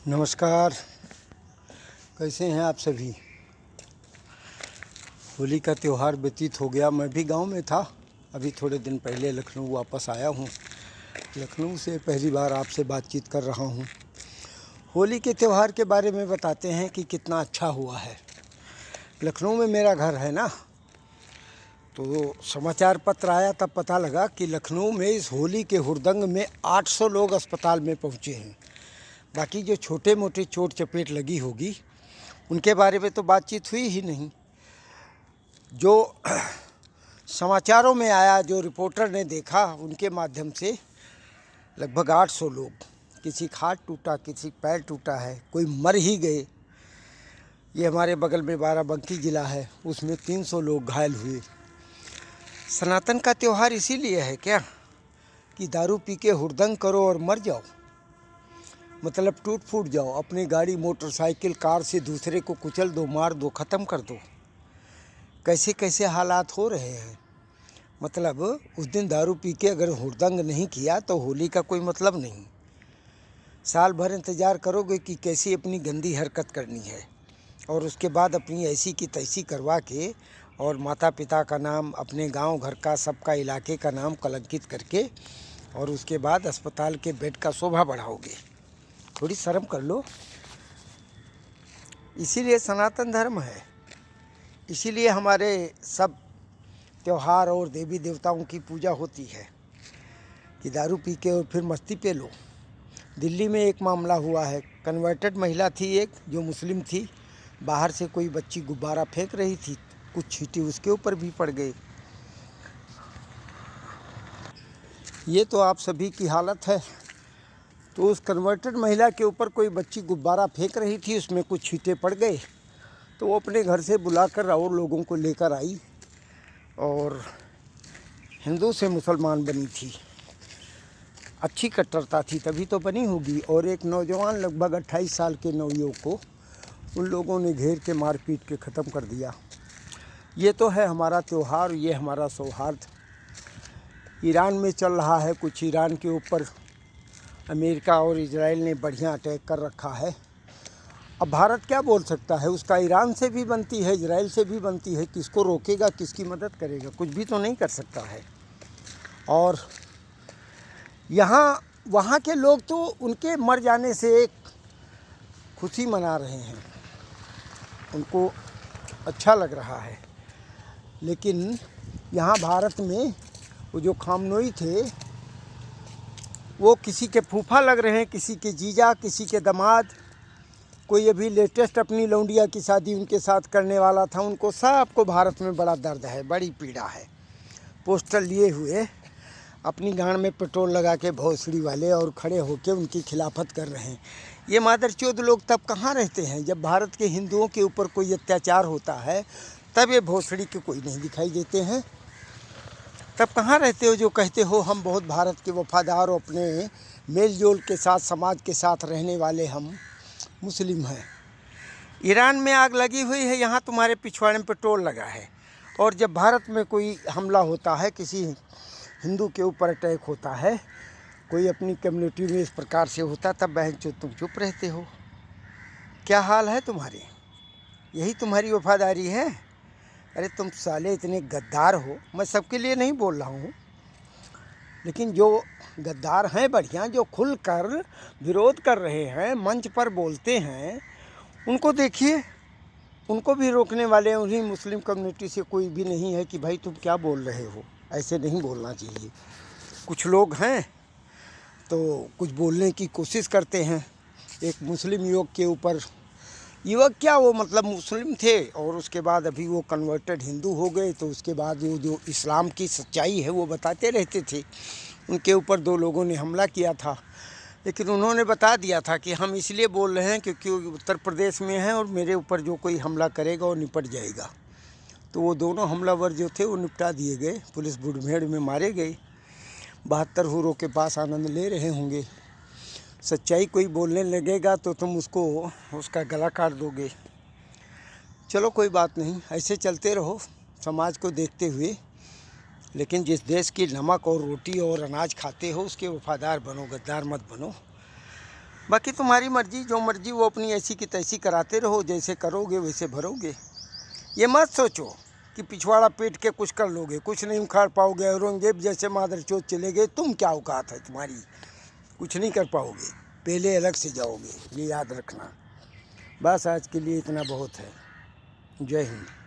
नमस्कार। कैसे हैं आप सभी। होली का त्यौहार व्यतीत हो गया। मैं भी गांव में था। अभी थोड़े दिन पहले लखनऊ वापस आया हूं। लखनऊ से पहली बार आपसे बातचीत कर रहा हूं। होली के त्यौहार के बारे में बताते हैं कि कितना अच्छा हुआ है। लखनऊ में मेरा घर है ना, तो समाचार पत्र आया तब पता लगा कि लखनऊ में इस होली के हुड़दंग में 800 लोग अस्पताल में पहुंचे हैं। बाकी जो छोटे मोटे चोट चपेट लगी होगी उनके बारे में तो बातचीत हुई ही नहीं। जो समाचारों में आया, जो रिपोर्टर ने देखा, उनके माध्यम से लगभग 800 लोग, किसी का हाथ टूटा, किसी पैर टूटा है, कोई मर ही गए। ये हमारे बगल में बाराबंकी ज़िला है, उसमें 300 लोग घायल हुए। सनातन का त्यौहार इसीलिए है क्या कि दारू पी के हुड़दंग करो और मर जाओ, मतलब टूट फूट जाओ, अपनी गाड़ी मोटरसाइकिल कार से दूसरे को कुचल दो, मार दो, ख़त्म कर दो। कैसे कैसे हालात हो रहे हैं। मतलब उस दिन दारू पी के अगर हुड़दंग नहीं किया तो होली का कोई मतलब नहीं। साल भर इंतज़ार करोगे कि कैसी अपनी गंदी हरकत करनी है, और उसके बाद अपनी ऐसी की तैसी करवा के और माता पिता का नाम, अपने गांव घर का, सबका इलाके का नाम कलंकित करके, और उसके बाद अस्पताल के बेड का शोभा बढ़ाओगे। थोड़ी शर्म कर लो। इसीलिए सनातन धर्म है, इसीलिए हमारे सब त्यौहार और देवी देवताओं की पूजा होती है कि दारू पी के और फिर मस्ती पे लो। दिल्ली में एक मामला हुआ है, कन्वर्टेड महिला थी एक, जो मुस्लिम थी। बाहर से कोई बच्ची गुब्बारा फेंक रही थी, कुछ छींटे उसके ऊपर भी पड़ गए। ये तो आप सभी की हालत है। तो उस कन्वर्टेड महिला के ऊपर कोई बच्ची गुब्बारा फेंक रही थी, उसमें कुछ छींटे पड़ गए, तो वो अपने घर से बुलाकर और लोगों को लेकर आई और हिंदू से मुसलमान बनी थी। अच्छी कट्टरता थी तभी तो बनी होगी। और एक नौजवान लगभग 28 साल के नवयुवक को उन लोगों ने घेर के मार पीट के ख़त्म कर दिया। ये तो है हमारा त्यौहार, ये हमारा सौहार्द। ईरान में चल रहा है कुछ। ईरान के ऊपर अमेरिका और इजराइल ने बढ़िया अटैक कर रखा है। अब भारत क्या बोल सकता है। उसका ईरान से भी बनती है, इजराइल से भी बनती है। किसको रोकेगा, किसकी मदद करेगा, कुछ भी तो नहीं कर सकता है। और यहाँ वहाँ के लोग तो उनके मर जाने से एक खुशी मना रहे हैं, उनको अच्छा लग रहा है। लेकिन यहाँ भारत में वो जो खामनोई थे, वो किसी के फूफा लग रहे हैं, किसी के जीजा, किसी के दामाद। कोई अभी लेटेस्ट अपनी लौंडिया की शादी उनके साथ करने वाला था। उनको सबको भारत में बड़ा दर्द है, बड़ी पीड़ा है। पोस्टर लिए हुए अपनी गांड में पेट्रोल लगा के भोसड़ी वाले, और खड़े होकर उनकी खिलाफत कर रहे हैं। ये मादरचोद लोग तब कहाँ रहते हैं जब भारत के हिंदुओं के ऊपर कोई अत्याचार होता है, तब ये भोसड़ी के कोई नहीं दिखाई देते हैं। तब कहाँ रहते हो जो कहते हो हम बहुत भारत के वफादार और अपने मेल जोल के साथ, समाज के साथ रहने वाले हम मुस्लिम हैं। ईरान में आग लगी हुई है, यहाँ तुम्हारे पिछवाड़े में पेट्रोल लगा है। और जब भारत में कोई हमला होता है, किसी हिंदू के ऊपर अटैक होता है, कोई अपनी कम्युनिटी में इस प्रकार से होता, तब बहन चो तुम चुप रहते हो। क्या हाल है तुम्हारे। यही तुम्हारी वफादारी है। अरे तुम साले इतने गद्दार हो। मैं सबके लिए नहीं बोल रहा हूँ, लेकिन जो गद्दार हैं बढ़िया, जो खुलकर विरोध कर रहे हैं, मंच पर बोलते हैं, उनको देखिए। उनको भी रोकने वाले उन्हीं मुस्लिम कम्युनिटी से कोई भी नहीं है कि भाई तुम क्या बोल रहे हो, ऐसे नहीं बोलना चाहिए। कुछ लोग हैं तो कुछ बोलने की कोशिश करते हैं। एक मुस्लिम युवक के ऊपर, युवक क्या, वो मतलब मुस्लिम थे और उसके बाद अभी वो कन्वर्टेड हिंदू हो गए, तो उसके बाद वो जो इस्लाम की सच्चाई है वो बताते रहते थे। उनके ऊपर 2 लोगों ने हमला किया था, लेकिन उन्होंने बता दिया था कि हम इसलिए बोल रहे हैं क्योंकि उत्तर प्रदेश में हैं और मेरे ऊपर जो कोई हमला करेगा वो निपट जाएगा। तो वो दोनों हमलावर जो थे वो निपटा दिए गए, पुलिस मुठभेड़ में मारे गए। 72 हूरों के पास आनंद ले रहे होंगे। सच्चाई कोई बोलने लगेगा तो तुम उसको, उसका गला काट दोगे। चलो कोई बात नहीं, ऐसे चलते रहो समाज को देखते हुए। लेकिन जिस देश की नमक और रोटी और अनाज खाते हो उसके वफादार बनो, गद्दार मत बनो। बाकी तुम्हारी मर्जी, जो मर्जी वो अपनी ऐसी की तैसी कराते रहो, जैसे करोगे वैसे भरोगे। ये मत सोचो कि पिछवाड़ा पीट के कुछ कर लोगे, कुछ नहीं उखाड़ पाओगे। औरंगजेब जैसे मादरचोद चले गए, तुम क्या औकात है तुम्हारी, कुछ नहीं कर पाओगे, पहले अलग से जाओगे, ये याद रखना। बस आज के लिए इतना बहुत है। जय हिंद।